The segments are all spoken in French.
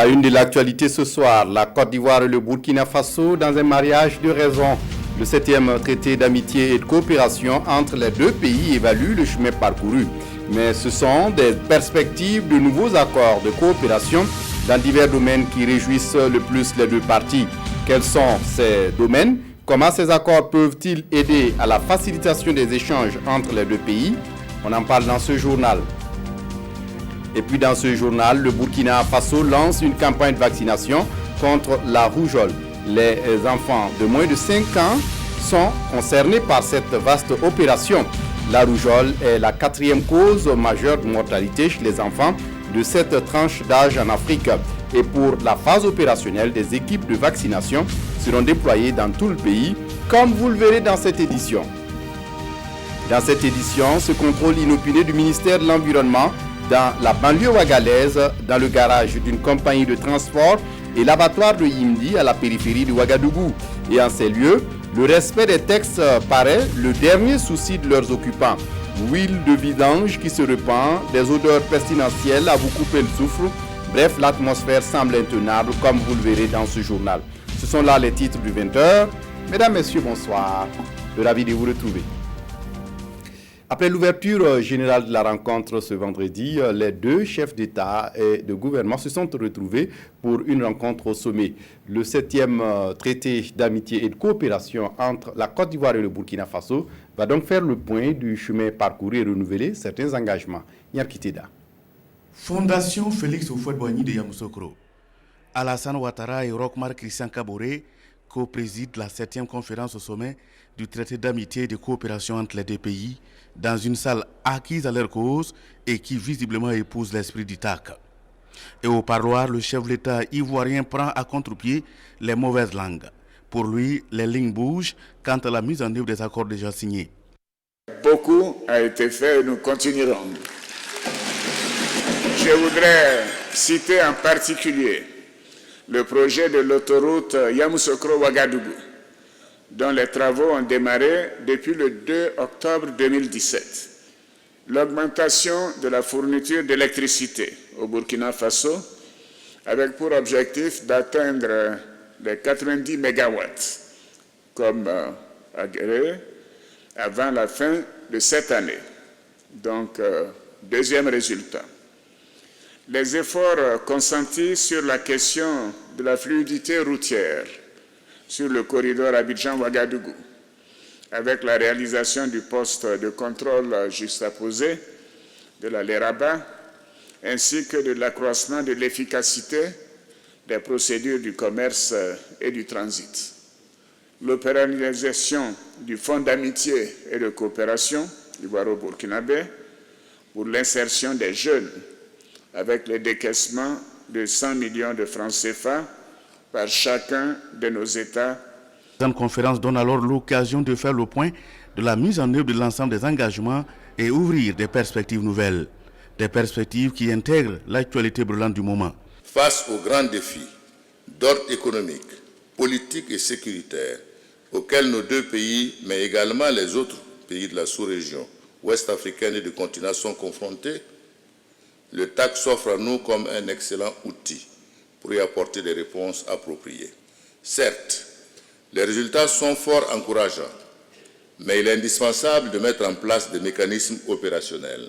la une de l'actualité ce soir, la Côte d'Ivoire et le Burkina Faso dans un mariage de raison. Le 7e traité d'amitié et de coopération entre les deux pays évalue le chemin parcouru. Mais ce sont des perspectives de nouveaux accords de coopération dans divers domaines qui réjouissent le plus les deux parties. Quels sont ces domaines? Comment ces accords peuvent-ils aider à la facilitation des échanges entre les deux pays? On en parle dans ce journal. Et puis dans ce journal, le Burkina Faso lance une campagne de vaccination contre la rougeole. Les enfants de moins de 5 ans sont concernés par cette vaste opération. La rougeole est la 4e cause majeure de mortalité chez les enfants de cette tranche d'âge en Afrique. Et pour la phase opérationnelle, des équipes de vaccination seront déployées dans tout le pays, comme vous le verrez dans cette édition. Dans cette édition, ce contrôle inopiné du ministère de l'Environnement dans la banlieue ouagalaise, dans le garage d'une compagnie de transport et l'abattoir de Yimdi à la périphérie de Ouagadougou. Et en ces lieux, le respect des textes paraît le dernier souci de leurs occupants. Huile de vidange qui se répand, des odeurs pestilentielles à vous couper le souffle. Bref, l'atmosphère semble intenable comme vous le verrez dans ce journal. Ce sont là les titres du 20h. Mesdames, Messieurs, bonsoir. Ravi de vous retrouver. Après l'ouverture générale de la rencontre ce vendredi, les deux chefs d'État et de gouvernement se sont retrouvés pour une rencontre au sommet. Le 7e traité d'amitié et de coopération entre la Côte d'Ivoire et le Burkina Faso va donc faire le point du chemin parcouru et renouveler certains engagements. Nyarkiteda. Fondation Félix Houphouët-Boigny de Yamoussoukro. Alassane Ouattara et Roch-Marc Christian Kaboré co-président la 7e conférence au sommet du traité d'amitié et de coopération entre les deux pays dans une salle acquise à leur cause et qui visiblement épouse l'esprit du TAC. Et au parloir, le chef de l'État ivoirien prend à contre-pied les mauvaises langues. Pour lui, les lignes bougent quant à la mise en œuvre des accords déjà signés. Beaucoup a été fait et nous continuerons. Je voudrais citer en particulier le projet de l'autoroute Yamoussoukro-Ouagadougou, dont les travaux ont démarré depuis le 2 octobre 2017. L'augmentation de la fourniture d'électricité au Burkina Faso, avec pour objectif d'atteindre les 90 MW, comme agréé, avant la fin de cette année. Donc, deuxième résultat. Les efforts consentis sur la question de la fluidité routière sur le corridor Abidjan-Ouagadougou, avec la réalisation du poste de contrôle juxtaposé de la Léraba, ainsi que de l'accroissement de l'efficacité des procédures du commerce et du transit. L'opéralisation du Fonds d'amitié et de coopération ivoiro-burkinabé pour l'insertion des jeunes, avec le décaissement de 100 millions de francs CFA par chacun de nos États. Cette conférence donne alors l'occasion de faire le point de la mise en œuvre de l'ensemble des engagements et ouvrir des perspectives nouvelles. Des perspectives qui intègrent l'actualité brûlante du moment. Face aux grands défis d'ordre économique, politique et sécuritaire auxquels nos deux pays, mais également les autres pays de la sous-région ouest-africaine et du continent sont confrontés, le TAC s'offre à nous comme un excellent outil pour y apporter des réponses appropriées. Certes, les résultats sont fort encourageants, mais il est indispensable de mettre en place des mécanismes opérationnels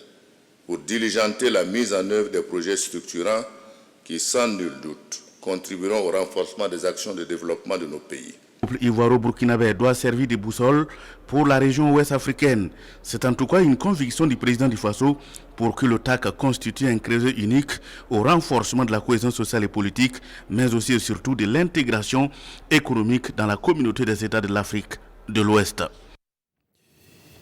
pour diligenter la mise en œuvre des projets structurants qui, sans nul doute, contribueront au renforcement des actions de développement de nos pays. Le peuple ivoiro-burkinabé doit servir de boussole pour la région ouest africaine. C'est en tout cas une conviction du président du Faso pour que le TAC constitue un creuset unique au renforcement de la cohésion sociale et politique, mais aussi et surtout de l'intégration économique dans la communauté des États de l'Afrique de l'Ouest.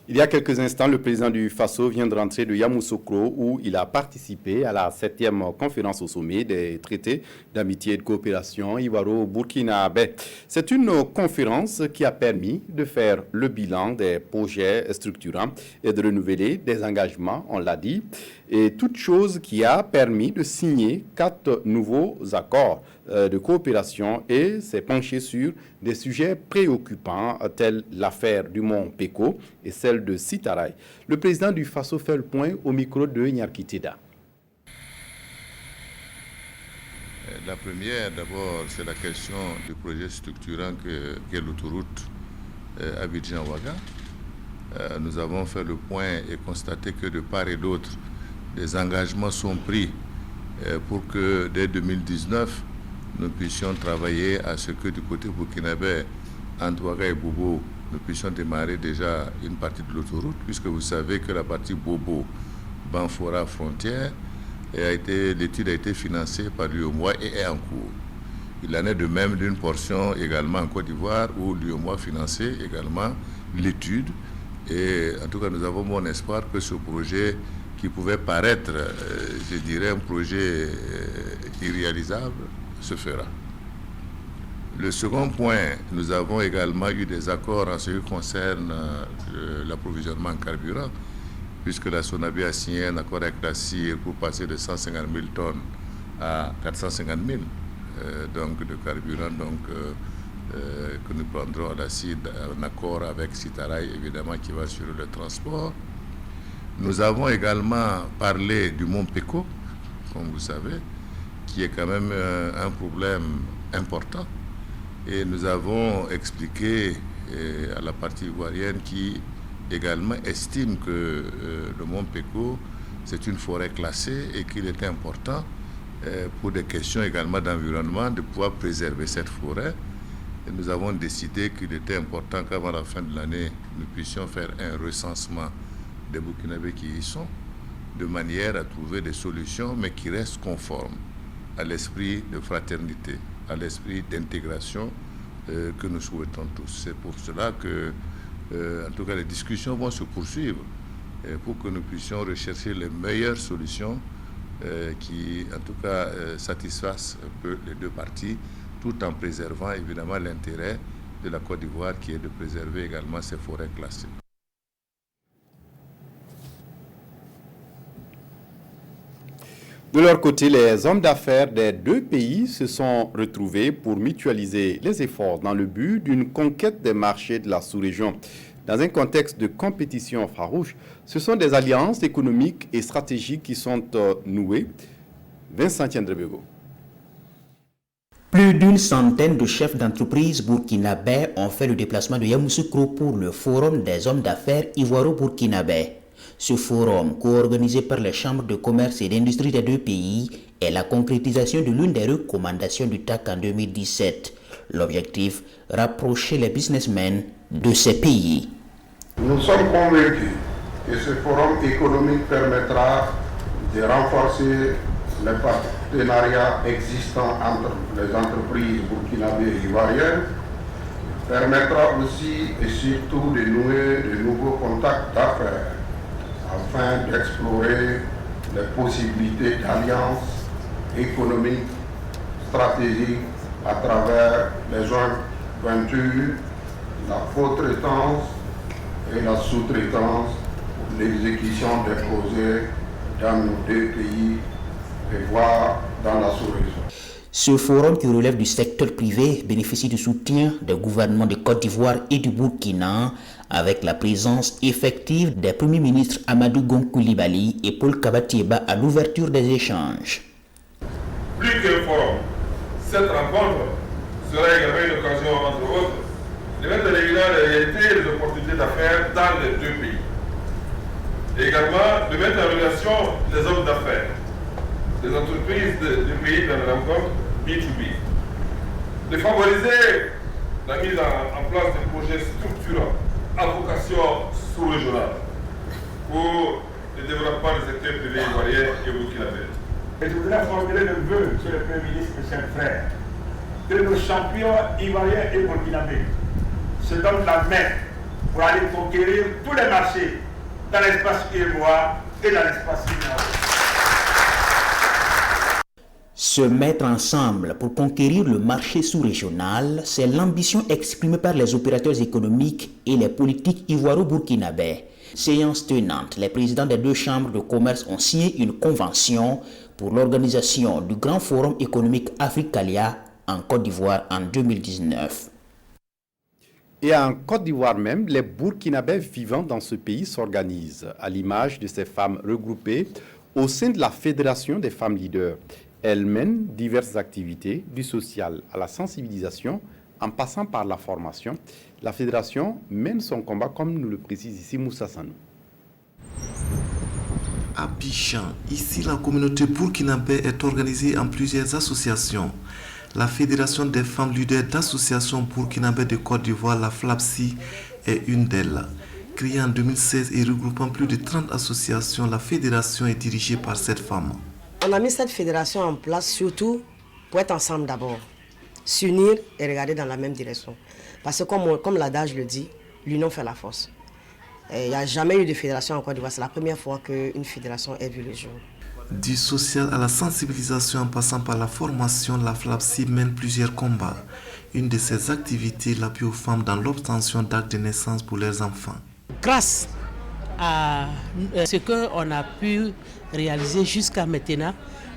Il y a quelques instants, le président du Faso vient de rentrer de Yamoussoukro où il a participé à la 7e conférence au sommet des traités d'amitié et de coopération ivoiro-burkinabé. C'est une conférence qui a permis de faire le bilan des projets structurants et de renouveler des engagements, on l'a dit, et toute chose qui a permis de signer 4 nouveaux accords de coopération et s'est penché sur des sujets préoccupants tels l'affaire du Mont Peko et celle de Sitaray. Le président du Faso fait le point au micro de Nyarkiteda. La première, d'abord, c'est la question du projet structurant qu'est l'autoroute Abidjan-Ouaga. Nous avons fait le point et constaté que de part et d'autre, des engagements sont pris pour que dès 2019, nous puissions travailler à ce que du côté burkinabé, entre Ouaga et Bobo, nous puissions démarrer déjà une partie de l'autoroute, puisque vous savez que la partie Bobo, Banfora frontière, l'étude a été financée par l'UEMOA et est en cours. Il en est de même d'une portion également en Côte d'Ivoire où l'UEMOA finançait également l'étude. Et en tout cas, nous avons bon espoir que ce projet qui pouvait paraître, je dirais, un projet irréalisable, se fera. Le second point, nous avons également eu des accords en ce qui concerne l'approvisionnement en carburant, puisque la SONABI a signé un accord avec la CIR pour passer de 150 000 tonnes à 450 000 donc de carburant que nous prendrons à la CIR en accord avec Citaraï, évidemment, qui va assurer le transport. Nous avons également parlé du Mont Péco, comme vous savez, qui est quand même un problème important. Et nous avons expliqué à la partie ivoirienne qui également estime que le Mont Péco, c'est une forêt classée et qu'il était important pour des questions également d'environnement de pouvoir préserver cette forêt. Et nous avons décidé qu'il était important qu'avant la fin de l'année, nous puissions faire un recensement des Burkinabés qui y sont, de manière à trouver des solutions, mais qui restent conformes à l'esprit de fraternité, à l'esprit d'intégration que nous souhaitons tous. C'est pour cela que, en tout cas, les discussions vont se poursuivre pour que nous puissions rechercher les meilleures solutions qui, en tout cas, satisfassent un peu les deux parties, tout en préservant évidemment l'intérêt de la Côte d'Ivoire qui est de préserver également ses forêts classées. De leur côté, les hommes d'affaires des deux pays se sont retrouvés pour mutualiser les efforts dans le but d'une conquête des marchés de la sous-région. Dans un contexte de compétition farouche, ce sont des alliances économiques et stratégiques qui sont nouées. Vincent Tiendrebego. Plus d'une centaine de chefs d'entreprise burkinabés ont fait le déplacement de Yamoussoukro pour le Forum des hommes d'affaires ivoiro-burkinabés. Ce forum, co-organisé par les chambres de commerce et d'industrie des deux pays, est la concrétisation de l'une des recommandations du TAC en 2017. L'objectif, rapprocher les businessmen de ces pays. Nous sommes convaincus que ce forum économique permettra de renforcer les partenariats existants entre les entreprises burkinabées et ivoiriennes, permettra aussi et surtout de nouer de nouveaux contacts d'affaires afin d'explorer les possibilités d'alliances économiques, stratégiques à travers les joint ventures, la co-traitance et la sous-traitance pour l'exécution des projets dans nos deux pays et voire dans la sous-région. Ce forum qui relève du secteur privé bénéficie du soutien des gouvernements de Côte d'Ivoire et du Burkina, avec la présence effective des premiers ministres Amadou Gon Coulibaly et Paul Kabatieba à l'ouverture des échanges. Plus qu'un forum, cette rencontre sera également une occasion, entre autres, de mettre en évidence les réalités et les opportunités d'affaires dans les deux pays. Et également de mettre en relation les hommes d'affaires, les entreprises du pays dans la rencontre B2B. De favoriser la mise en place de projets structurants à vocation sous-régionale pour le développement des secteurs privés ivoiriens et burkinabés. Et je voudrais formuler le vœu, monsieur le Premier ministre, mes chers frères, que nos champions ivoiriens et burkinabés se donnent la main pour aller conquérir tous les marchés dans l'espace UEMOA et dans l'espace CEDEAO. Se mettre ensemble pour conquérir le marché sous-régional, c'est l'ambition exprimée par les opérateurs économiques et les politiques ivoiro-burkinabés. Séance tenante, les présidents des deux chambres de commerce ont signé une convention pour l'organisation du Grand Forum économique Africalia en Côte d'Ivoire en 2019. Et en Côte d'Ivoire même, les Burkinabés vivant dans ce pays s'organisent, à l'image de ces femmes regroupées au sein de la Fédération des femmes leaders. Elle mène diverses activités, du social à la sensibilisation, en passant par la formation. La fédération mène son combat, comme nous le précise ici Moussa Sanou. À Abidjan, ici la communauté burkinabé est organisée en plusieurs associations. La Fédération des femmes leaders d'associations burkinabé de Côte d'Ivoire, la FLAPSI, est une d'elles. Créée en 2016 et regroupant plus de 30 associations, la fédération est dirigée par cette femme. On a mis cette fédération en place surtout pour être ensemble d'abord, s'unir et regarder dans la même direction. Parce que comme l'adage le dit, l'union fait la force. Il n'y a jamais eu de fédération en Côte d'Ivoire, c'est la première fois qu'une fédération ait vu le jour. Du social à la sensibilisation en passant par la formation, la FLAPSI mène plusieurs combats. Une de ses activités, l'appui aux femmes dans l'obtention d'actes de naissance pour leurs enfants. Grâce à ce qu'on a pu réaliser jusqu'à maintenant,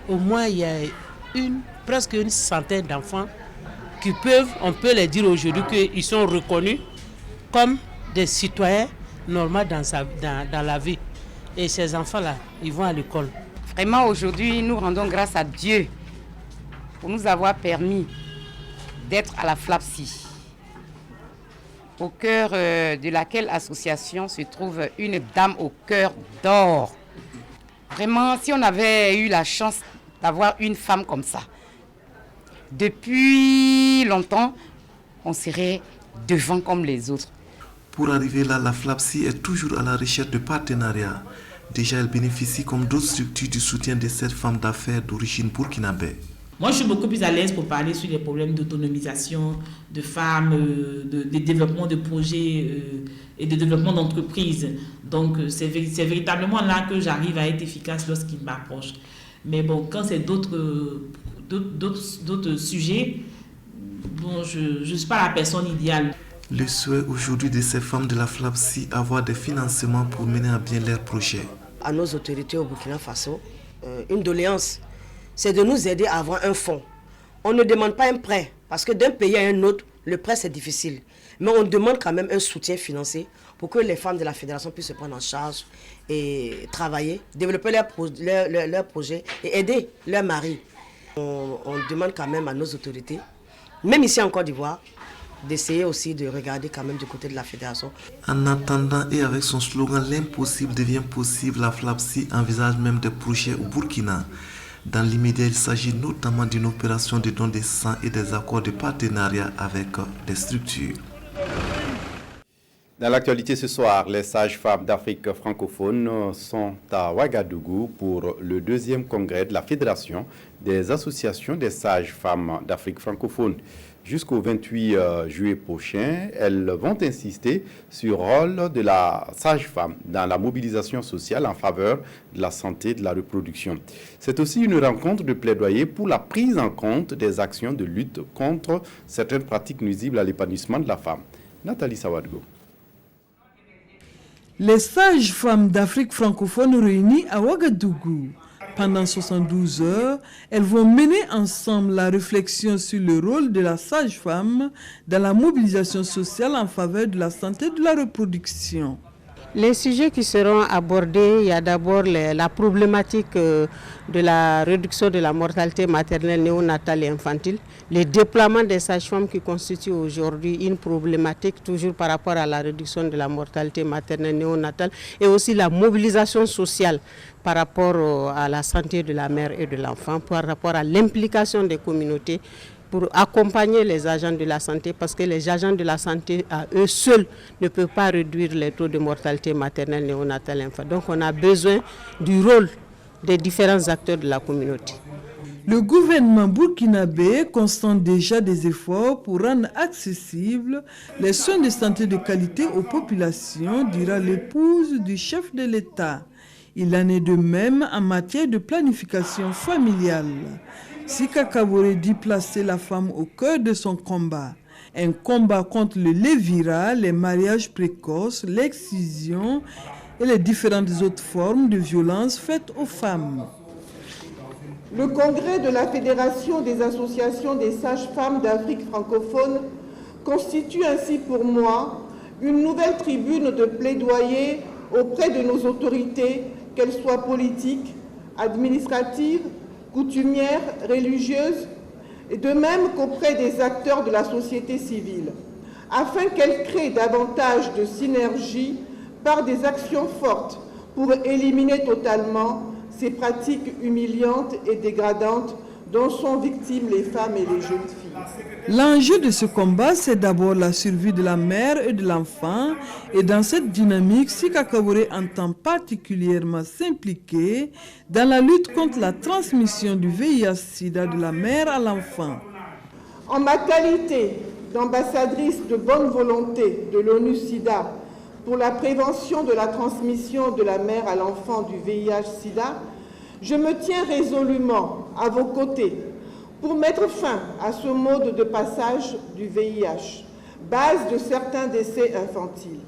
au moins il y a presque une centaine d'enfants qui peuvent, on peut les dire aujourd'hui qu'ils sont reconnus comme des citoyens normaux dans la vie. Et ces enfants-là, ils vont à l'école. Vraiment aujourd'hui, nous rendons grâce à Dieu pour nous avoir permis d'être à la FLAPSI, au cœur de laquelle association se trouve une dame au cœur d'or. Vraiment, si on avait eu la chance d'avoir une femme comme ça, depuis longtemps, on serait devant comme les autres. Pour arriver là, la FLAPSI est toujours à la recherche de partenariats. Déjà, elle bénéficie comme d'autres structures du soutien de cette femme d'affaires d'origine burkinabé. Moi, je suis beaucoup plus à l'aise pour parler sur les problèmes d'autonomisation de femmes, de développement de projets et de développement d'entreprises. Donc, c'est véritablement là que j'arrive à être efficace lorsqu'ils m'approchent. Mais bon, quand c'est d'autres sujets, bon, je ne suis pas la personne idéale. Le souhait aujourd'hui de ces femmes de la FLAPSI, avoir des financements pour mener à bien leurs projets. À nos autorités au Burkina Faso, une doléance, c'est de nous aider à avoir un fonds. On ne demande pas un prêt, parce que d'un pays à un autre, le prêt c'est difficile. Mais on demande quand même un soutien financier pour que les femmes de la fédération puissent se prendre en charge et travailler, développer leurs projets et aider leurs maris. On demande quand même à nos autorités, même ici en Côte d'Ivoire, d'essayer aussi de regarder quand même du côté de la fédération. En attendant et avec son slogan « L'impossible devient possible », la FLAPSI envisage même des projets au Burkina. Dans l'immédiat, il s'agit notamment d'une opération de don de sang et des accords de partenariat avec des structures. Dans l'actualité ce soir, les sages-femmes d'Afrique francophone sont à Ouagadougou pour le 2e congrès de la Fédération des associations des sages-femmes d'Afrique francophone. Jusqu'au 28 juillet prochain, elles vont insister sur le rôle de la sage-femme dans la mobilisation sociale en faveur de la santé et de la reproduction. C'est aussi une rencontre de plaidoyer pour la prise en compte des actions de lutte contre certaines pratiques nuisibles à l'épanouissement de la femme. Nathalie Sawadgo. Les sages-femmes d'Afrique francophone réunies à Ouagadougou. Pendant 72 heures, elles vont mener ensemble la réflexion sur le rôle de la sage-femme dans la mobilisation sociale en faveur de la santé et de la reproduction. Les sujets qui seront abordés, il y a d'abord la problématique de la réduction de la mortalité maternelle, néonatale et infantile, les déploiements des sages-femmes qui constituent aujourd'hui une problématique toujours par rapport à la réduction de la mortalité maternelle, néonatale et aussi la mobilisation sociale par rapport à la santé de la mère et de l'enfant, par rapport à l'implication des communautés pour accompagner les agents de la santé, parce que les agents de la santé à eux seuls ne peuvent pas réduire les taux de mortalité maternelle, néonatale et infantile. Donc on a besoin du rôle des différents acteurs de la communauté. Le gouvernement burkinabé constate déjà des efforts pour rendre accessibles les soins de santé de qualité aux populations, dira l'épouse du chef de l'État. Il en est de même en matière de planification familiale. Sika Kaboré dit placer la femme au cœur de son combat. Un combat contre le lévira, les mariages précoces, l'excision et les différentes autres formes de violence faites aux femmes. Le congrès de la Fédération des associations des sages-femmes d'Afrique francophone constitue ainsi pour moi une nouvelle tribune de plaidoyer auprès de nos autorités, qu'elles soient politiques, administratives, coutumières, religieuses, et de même qu'auprès des acteurs de la société civile, afin qu'elle crée davantage de synergie par des actions fortes pour éliminer totalement ces pratiques humiliantes et dégradantes dont sont victimes les femmes et les jeunes filles. L'enjeu de ce combat, c'est d'abord la survie de la mère et de l'enfant. Et dans cette dynamique, Sika Kaboré entend particulièrement s'impliquer dans la lutte contre la transmission du VIH-Sida de la mère à l'enfant. En ma qualité d'ambassadrice de bonne volonté de l'ONU-Sida pour la prévention de la transmission de la mère à l'enfant du VIH-Sida, je me tiens résolument à vos côtés pour mettre fin à ce mode de passage du VIH, base de certains décès infantiles.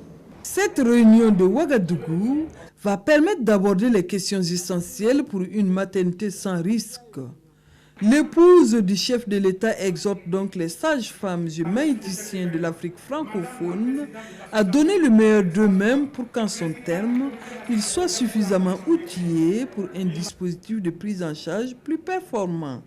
Cette réunion de Ouagadougou va permettre d'aborder les questions essentielles pour une maternité sans risque. L'épouse du chef de l'État exhorte donc les sages-femmes humaniticiens de l'Afrique francophone à donner le meilleur d'eux-mêmes pour qu'en son terme, ils soient suffisamment outillés pour un dispositif de prise en charge plus performant.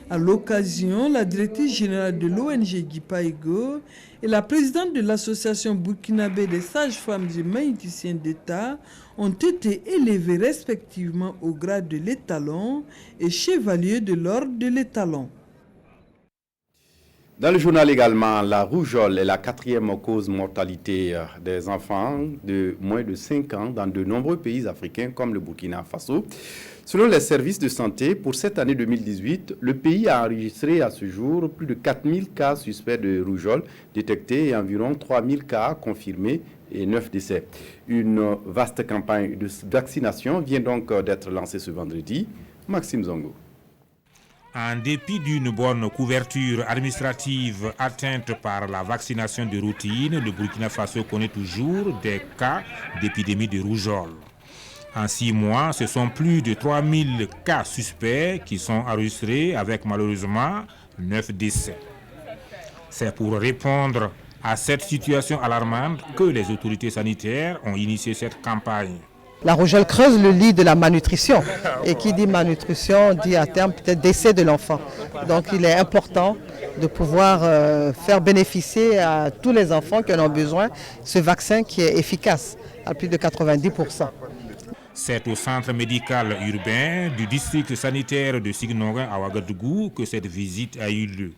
À l'occasion, la directrice générale de l'ONG Guipaigo et la présidente de l'association burkinabé des sages-femmes humaniticiens d'État ont été élevés respectivement au grade de l'étalon et chevalier de l'ordre de l'étalon. Dans le journal également, la rougeole est la 4e cause de mortalité des enfants de moins de 5 ans dans de nombreux pays africains comme le Burkina Faso. Selon les services de santé, pour cette année 2018, le pays a enregistré à ce jour plus de 4000 cas suspects de rougeole détectés et environ 3000 cas confirmés et 9 décès. Une vaste campagne de vaccination vient donc d'être lancée ce vendredi. Maxime Zongo. En dépit d'une bonne couverture administrative atteinte par la vaccination de routine, le Burkina Faso connaît toujours des cas d'épidémie de rougeole. En 6 mois, ce sont plus de 3000 cas suspects qui sont enregistrés avec malheureusement 9 décès. C'est pour répondre à cette situation alarmante que les autorités sanitaires ont initié cette campagne. La rougeole creuse le lit de la malnutrition. Et qui dit malnutrition dit à terme peut-être décès de l'enfant. Donc il est important de pouvoir faire bénéficier à tous les enfants qui en ont besoin ce vaccin qui est efficace à plus de 90%. C'est au centre médical urbain du district sanitaire de Signora à Ouagadougou que cette visite a eu lieu.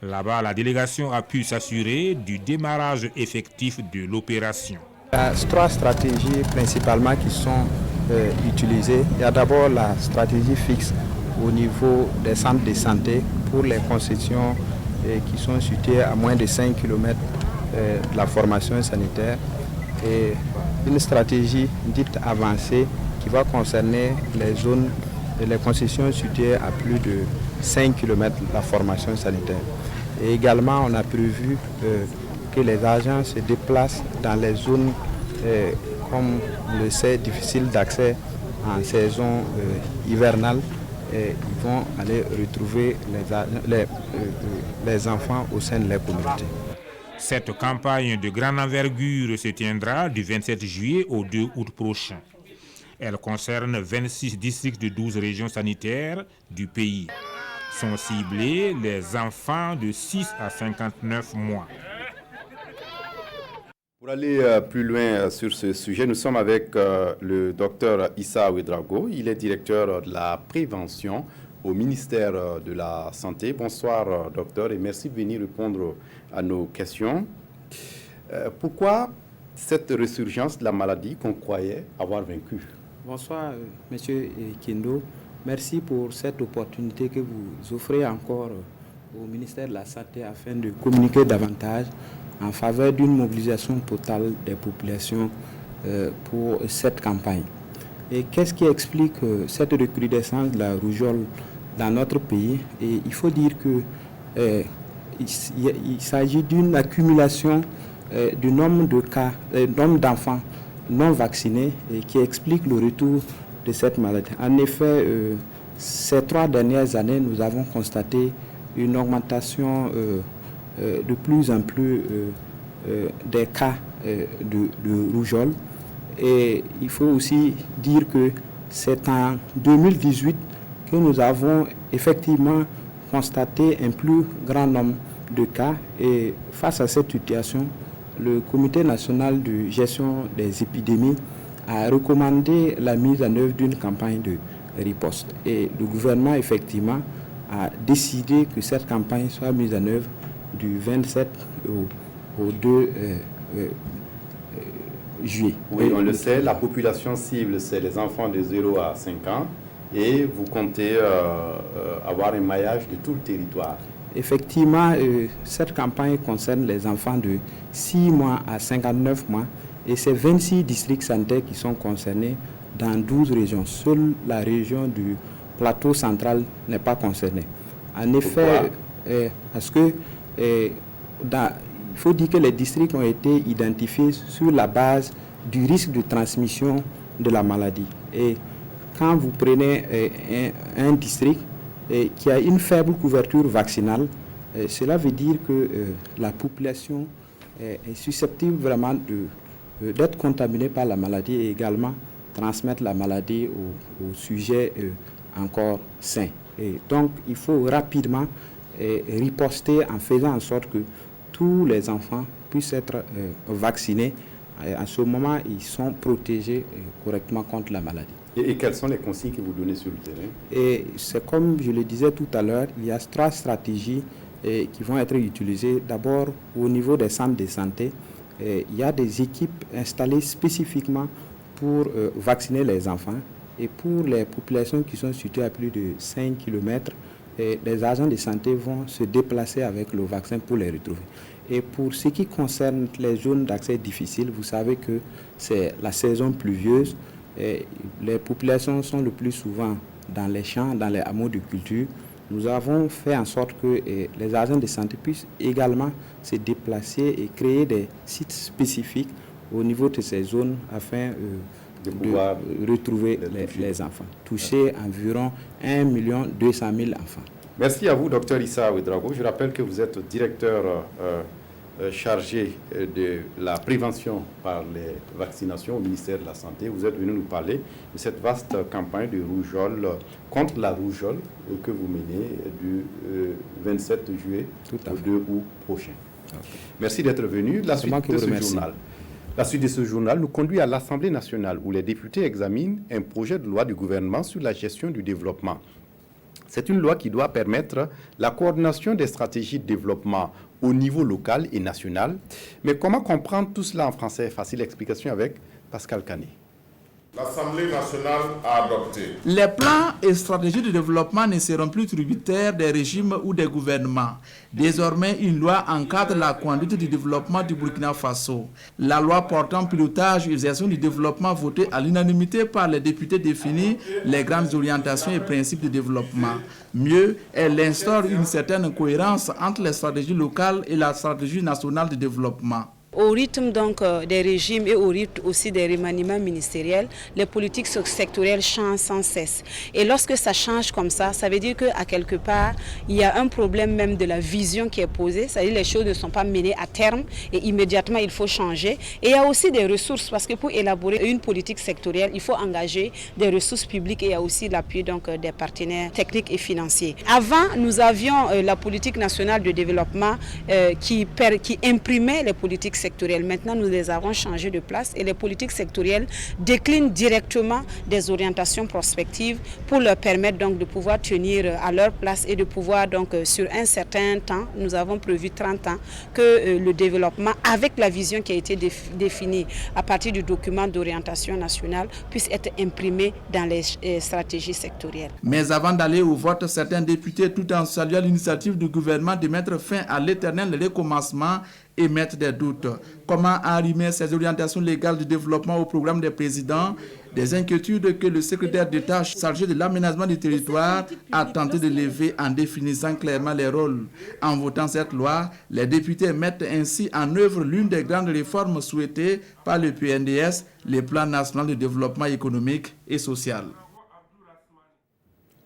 Là-bas, la délégation a pu s'assurer du démarrage effectif de l'opération. Il y a 3 stratégies principalement qui sont utilisées. Il y a d'abord la stratégie fixe au niveau des centres de santé pour les concessions qui sont situées à moins de 5 km de la formation sanitaire. Et une stratégie dite avancée qui va concerner les zones et les concessions situées à plus de 5 km de la formation sanitaire. Et également, on a prévu que les agents se déplacent dans les zones, comme on le sait, difficiles d'accès en saison hivernale. Et ils vont aller retrouver les enfants au sein de leur communauté. Cette campagne de grande envergure se tiendra du 27 juillet au 2 août prochain. Elle concerne 26 districts de 12 régions sanitaires du pays. Sont ciblés les enfants de 6 à 59 mois. Pour aller plus loin sur ce sujet, nous sommes avec le docteur Issa Ouedraogo. Il est directeur de la prévention au ministère de la Santé. Bonsoir docteur et merci de venir répondre à nos questions. Pourquoi cette résurgence de la maladie qu'on croyait avoir vaincue? Bonsoir monsieur Kendo. Merci pour cette opportunité que vous offrez encore au ministère de la Santé afin de communiquer davantage en faveur d'une mobilisation totale des populations pour cette campagne. Et qu'est-ce qui explique cette recrudescence de la rougeole dans notre pays? Et il faut dire que il s'agit d'une accumulation du nombre de cas, nombre d'enfants non vaccinés et qui explique le retour de cette maladie. En effet, ces 3 dernières années, nous avons constaté une augmentation de plus en plus des cas de rougeole. Et il faut aussi dire que c'est en 2018 que nous avons effectivement constaté un plus grand nombre de cas et face à cette situation, le Comité national de gestion des épidémies a recommandé la mise en œuvre d'une campagne de riposte. Et le gouvernement, effectivement, a décidé que cette campagne soit mise en œuvre du 27 au 2 juillet. Oui, on le sait, la population cible, c'est les enfants de 0 à 5 ans et vous comptez avoir un maillage de tout le territoire. Effectivement, cette campagne concerne les enfants de 6 mois à 59 mois et c'est 26 districts sanitaires qui sont concernés dans 12 régions. Seule la région du plateau central n'est pas concernée. En effet, parce que il faut dire que les districts ont été identifiés sur la base du risque de transmission de la maladie. Et quand vous prenez un district qui a une faible couverture vaccinale, cela veut dire que la population est susceptible vraiment d'être contaminée par la maladie et également transmettre la maladie aux sujets encore sains. Et donc, il faut rapidement riposter en faisant en sorte que tous les enfants puissent être vaccinés. En ce moment, ils sont protégés correctement contre la maladie. Et quelles sont les consignes que vous donnez sur le terrain? Et c'est comme je le disais tout à l'heure, il y a 3 stratégies qui vont être utilisées. D'abord, au niveau des centres de santé, il y a des équipes installées spécifiquement pour vacciner les enfants. Et pour les populations qui sont situées à plus de 5 km, les agents de santé vont se déplacer avec le vaccin pour les retrouver. Et pour ce qui concerne les zones d'accès difficiles, vous savez que c'est la saison pluvieuse. Et les populations sont le plus souvent dans les champs, dans les hameaux de culture. Nous avons fait en sorte que les agents de santé puissent également se déplacer et créer des sites spécifiques au niveau de ces zones afin de pouvoir retrouver les enfants. Toucher environ 1 200 000 enfants. Merci à vous, Dr Issa Ouedraogo. Je rappelle que vous êtes directeur chargé de la prévention par les vaccinations au ministère de la Santé. Vous êtes venu nous parler de cette vaste campagne de rougeole contre la rougeole que vous menez du 27 juillet au 2 août prochain. Okay. Merci d'être venu. La suite de ce journal nous conduit à l'Assemblée nationale où les députés examinent un projet de loi du gouvernement sur la gestion du développement. C'est une loi qui doit permettre la coordination des stratégies de développement au niveau local et national. Mais comment comprendre tout cela en français? Facile explication avec Pascal Canet. L'Assemblée nationale a adopté. Les plans et stratégies de développement ne seront plus tributaires des régimes ou des gouvernements. Désormais, une loi encadre la conduite du développement du Burkina Faso. La loi portant pilotage et gestion du développement votée à l'unanimité par les députés définit les grandes orientations et principes de développement. Mieux, elle instaure une certaine cohérence entre les stratégies locales et la stratégie nationale de développement. Au rythme donc des régimes et au rythme aussi des remaniements ministériels, les politiques sectorielles changent sans cesse. Et lorsque ça change comme ça veut dire qu'à quelque part, il y a un problème même de la vision qui est posée, c'est-à-dire que les choses ne sont pas menées à terme et immédiatement il faut changer. Et il y a aussi des ressources parce que pour élaborer une politique sectorielle, il faut engager des ressources publiques et il y a aussi l'appui donc des partenaires techniques et financiers. Avant, nous avions la politique nationale de développement qui imprimait les politiques sectorielles. Maintenant, nous les avons changé de place et les politiques sectorielles déclinent directement des orientations prospectives pour leur permettre donc de pouvoir tenir à leur place et de pouvoir donc sur un certain temps, nous avons prévu 30 ans, que le développement avec la vision qui a été définie à partir du document d'orientation nationale puisse être imprimé dans les stratégies sectorielles. Mais avant d'aller au vote, certains députés, tout en saluant l'initiative du gouvernement de mettre fin à l'éternel recommencement, émettent des doutes. Comment arrimer ces orientations légales du développement au programme des présidents? Des inquiétudes que le secrétaire d'État chargé de l'aménagement du territoire a tenté de lever en définissant clairement les rôles. En votant cette loi, les députés mettent ainsi en œuvre l'une des grandes réformes souhaitées par le PNDS, le Plan national de développement économique et social.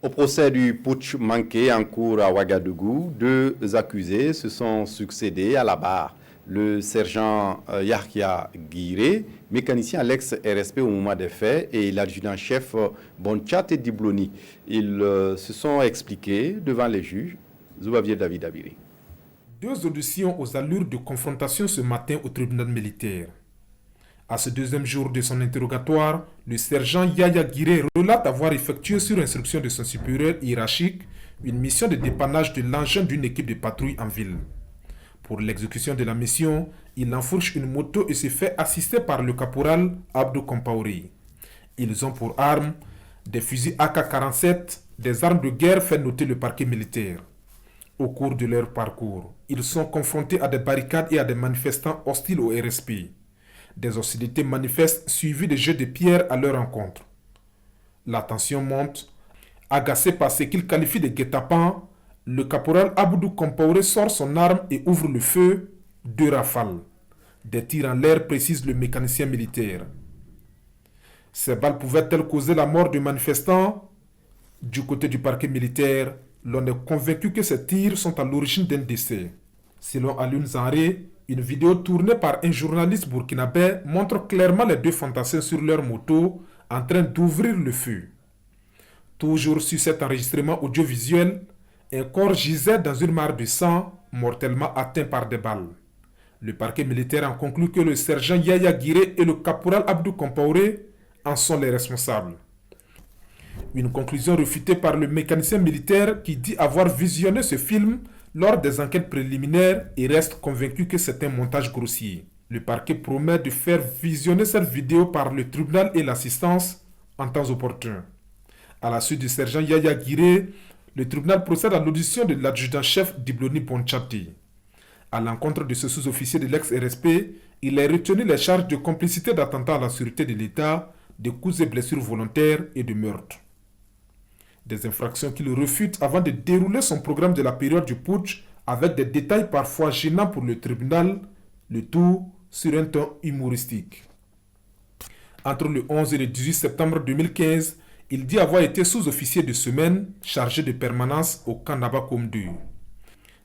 Au procès du putsch manqué en cours à Ouagadougou, 2 accusés se sont succédés à la barre. Le sergent Yahya Guiré, mécanicien à l'ex-RSP au moment des faits, et l'adjudant-chef Bonchate Dibloni. Ils se sont expliqués devant les juges. Zoubavier David Abiri. 2 auditions aux allures de confrontation ce matin au tribunal militaire. À ce 2e jour de son interrogatoire, le sergent Yahya Guiré relate avoir effectué sur instruction de son supérieur hiérarchique une mission de dépannage de l'engin d'une équipe de patrouille en ville. Pour l'exécution de la mission, il enfourche une moto et se fait assister par le caporal Abdou Kompaouri. Ils ont pour armes des fusils AK-47, des armes de guerre, fait noter le parquet militaire. Au cours de leur parcours, ils sont confrontés à des barricades et à des manifestants hostiles au RSP. Des hostilités manifestes suivies de jets de pierre à leur encontre. La tension monte. Agacé par ce qu'il qualifie de guet-apens, le caporal Abdou Kompaouri sort son arme et ouvre le feu, 2 rafales. Des tirs en l'air, précise le mécanicien militaire. Ces balles pouvaient-elles causer la mort du manifestant? Du côté du parquet militaire, l'on est convaincu que ces tirs sont à l'origine d'un décès. Selon Alioune Zanré, une vidéo tournée par un journaliste burkinabé montre clairement les 2 fantassins sur leur moto en train d'ouvrir le feu. Toujours sur cet enregistrement audiovisuel, un corps gisait dans une mare de sang, mortellement atteint par des balles. Le parquet militaire en conclut que le sergent Yahya Guiré et le caporal Abdou Kompaouri en sont les responsables. Une conclusion réfutée par le mécanicien militaire qui dit avoir visionné ce film lors des enquêtes préliminaires et reste convaincu que c'est un montage grossier. Le parquet promet de faire visionner cette vidéo par le tribunal et l'assistance en temps opportun. À la suite du sergent Yahya Guiré, le tribunal procède à l'audition de l'adjudant-chef Dibloni Bonchati. À l'encontre de ce sous-officier de l'ex-RSP, il a retenu les charges de complicité d'attentat à la sûreté de l'État, de coups et blessures volontaires et de meurtre. Des infractions qu'il refute avant de dérouler son programme de la période du putsch avec des détails parfois gênants pour le tribunal, le tout sur un ton humoristique. Entre le 11 et le 18 septembre 2015, il dit avoir été sous-officier de semaine chargé de permanence au camp Nabakoum 2.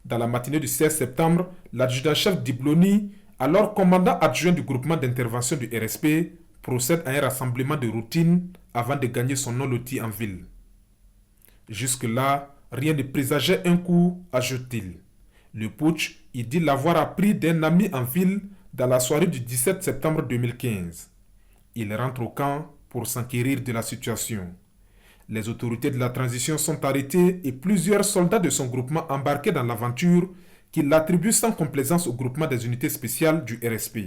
Dans la matinée du 16 septembre, l'adjudant-chef Dibloni, alors commandant adjoint du groupement d'intervention du RSP, procède à un rassemblement de routine avant de gagner son non loti en ville. Jusque-là, rien ne présageait un coup, ajoute-t-il. Le putsch, il dit l'avoir appris d'un ami en ville dans la soirée du 17 septembre 2015. Il rentre au camp pour s'enquérir de la situation. Les autorités de la transition sont arrêtées et plusieurs soldats de son groupement embarqués dans l'aventure qu'il attribue sans complaisance au groupement des unités spéciales du RSP.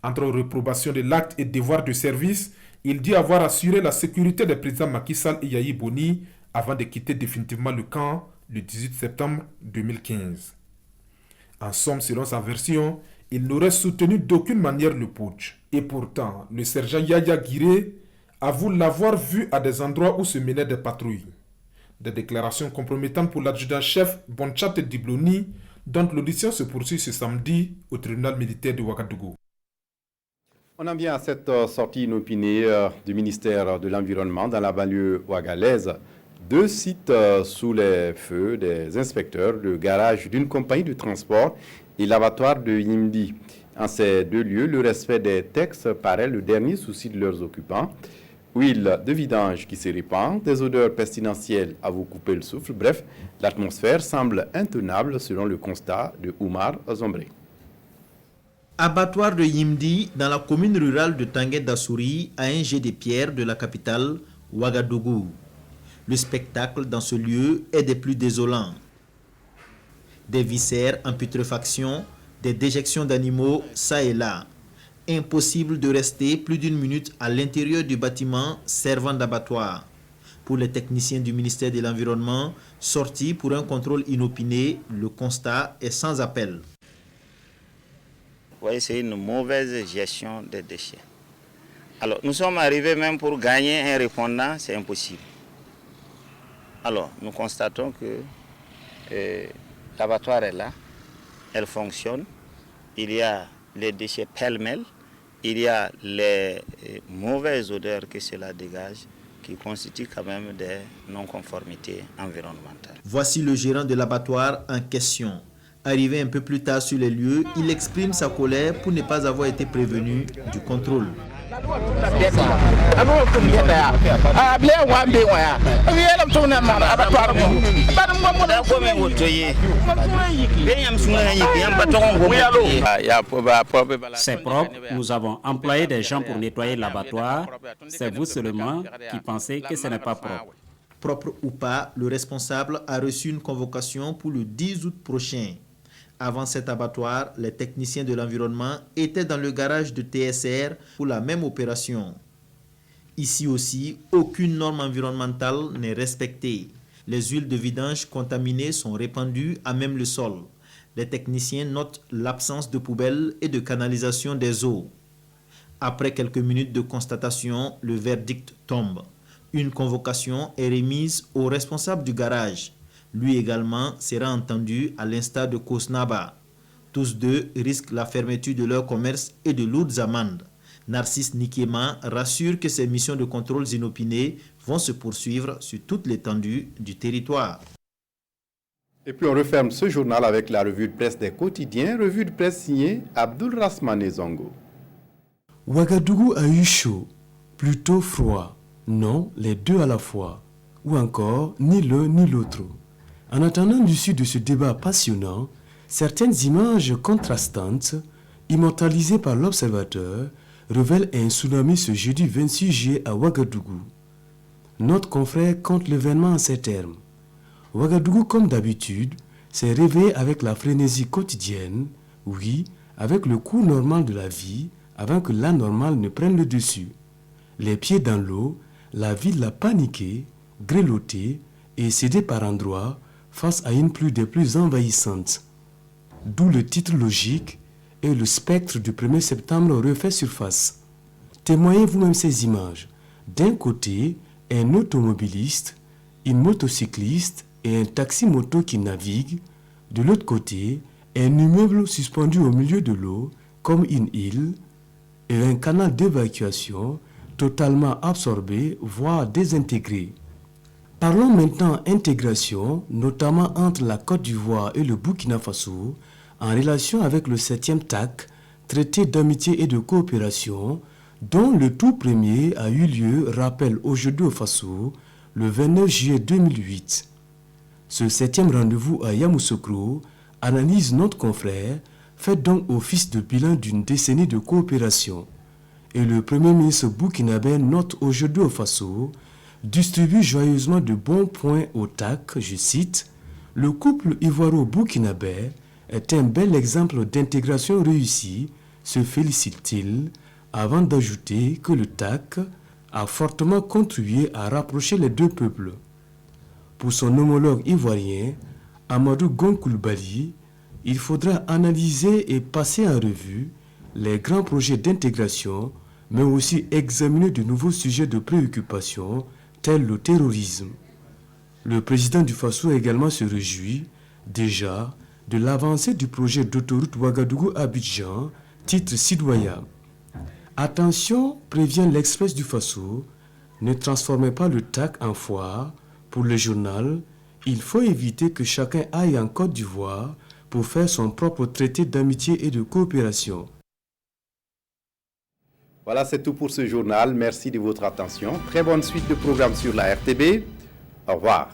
Entre réprobation de l'acte et devoir de service, il dit avoir assuré la sécurité des présidents Macky Sall et Yahi Boni avant de quitter définitivement le camp le 18 septembre 2015. En somme, selon sa version, il n'aurait soutenu d'aucune manière le putsch. Et pourtant, le sergent Yahya Guiré avoue l'avoir vu à des endroits où se menaient des patrouilles. Des déclarations compromettantes pour l'adjudant-chef Bonchate Dibloni, dont l'audition se poursuit ce samedi au tribunal militaire de Ouagadougou. On en vient à cette sortie inopinée du ministère de l'Environnement dans la banlieue ouagalaise. 2 sites sous les feux des inspecteurs, le garage d'une compagnie de transport et l'abattoir de Yimdi. En ces 2 lieux, le respect des textes paraît le dernier souci de leurs occupants. Huile de vidange qui se répand, des odeurs pestilentielles à vous couper le souffle. Bref, l'atmosphère semble intenable selon le constat de Oumar Zombré. Abattoir de Yimdi, dans la commune rurale de Tanguet d'Assouri, à un jet de pierre de la capitale, Ouagadougou. Le spectacle dans ce lieu est des plus désolants. Des viscères en putréfaction, des déjections d'animaux, ça et là. Impossible de rester plus d'1 minute à l'intérieur du bâtiment servant d'abattoir. Pour les techniciens du ministère de l'Environnement, sortis pour un contrôle inopiné, le constat est sans appel. Vous voyez, c'est une mauvaise gestion des déchets. Alors, nous sommes arrivés même pour gagner un répondant, c'est impossible. Alors, nous constatons que l'abattoir est là, elle fonctionne, il y a les déchets pêle-mêle, il y a les mauvaises odeurs que cela dégage, qui constituent quand même des non-conformités environnementales. Voici le gérant de l'abattoir en question. Arrivé un peu plus tard sur les lieux, il exprime sa colère pour ne pas avoir été prévenu du contrôle. C'est propre, nous avons employé des gens pour nettoyer l'abattoir. C'est vous seulement qui pensez que ce n'est pas propre. Propre ou pas, le responsable a reçu une convocation pour le 10 août prochain. Avant cet abattoir, les techniciens de l'environnement étaient dans le garage de TSR pour la même opération. Ici aussi, aucune norme environnementale n'est respectée. Les huiles de vidange contaminées sont répandues à même le sol. Les techniciens notent l'absence de poubelles et de canalisation des eaux. Après quelques minutes de constatation, le verdict tombe. Une convocation est remise au responsable du garage. Lui également sera entendu à l'instar de Kosnaba. Tous deux risquent la fermeture de leur commerce et de lourdes amendes. Narcisse Nikema rassure que ces missions de contrôle inopinées vont se poursuivre sur toute l'étendue du territoire. Et puis on referme ce journal avec la revue de presse des quotidiens, revue de presse signée Abdul Rasmane Zongo. Ouagadougou a eu chaud, plutôt froid, non, les deux à la fois, ou encore ni l'un ni l'autre. En attendant l'issue de ce débat passionnant, certaines images contrastantes, immortalisées par l'observateur, révèlent un tsunami ce jeudi 26 juillet à Ouagadougou. Notre confrère compte l'événement en ces termes. Ouagadougou, comme d'habitude, s'est réveillé avec la frénésie quotidienne, oui, avec le cours normal de la vie, avant que l'anormal ne prenne le dessus. Les pieds dans l'eau, la ville a paniqué, grelotté et cédé par endroits face à une pluie des plus envahissantes. D'où le titre logique et le spectre du 1er septembre refait surface. Témoignez vous-même ces images. D'un côté, un automobiliste, une motocycliste et un taxi-moto qui naviguent. De l'autre côté, un immeuble suspendu au milieu de l'eau comme une île et un canal d'évacuation totalement absorbé, voire désintégré. Parlons maintenant intégration, notamment entre la Côte d'Ivoire et le Burkina Faso, en relation avec le 7e TAC, traité d'amitié et de coopération, dont le tout premier a eu lieu, rappel aujourd'hui au Faso, le 29 juillet 2008. Ce 7e rendez-vous à Yamoussoukro, analyse notre confrère, fait donc office de bilan d'une décennie de coopération. Et le Premier ministre burkinabé note aujourd'hui au Faso, distribue joyeusement de bons points au TAC, je cite, « Le couple ivoiro-burkinabé est un bel exemple d'intégration réussie, se félicite-t-il, avant d'ajouter que le TAC a fortement contribué à rapprocher les deux peuples. » Pour son homologue ivoirien, Amadou Gon Coulibaly, il faudra analyser et passer en revue les grands projets d'intégration, mais aussi examiner de nouveaux sujets de préoccupation, tels le terrorisme. Le président du Faso également se réjouit, déjà, de l'avancée du projet d'autoroute Ouagadougou-Abidjan, titre citoyen. Attention, prévient l'Express du Faso, ne transformez pas le TAC en foire. Pour le journal, il faut éviter que chacun aille en Côte d'Ivoire pour faire son propre traité d'amitié et de coopération. Voilà, c'est tout pour ce journal. Merci de votre attention. Très bonne suite de programmes sur la RTB. Au revoir.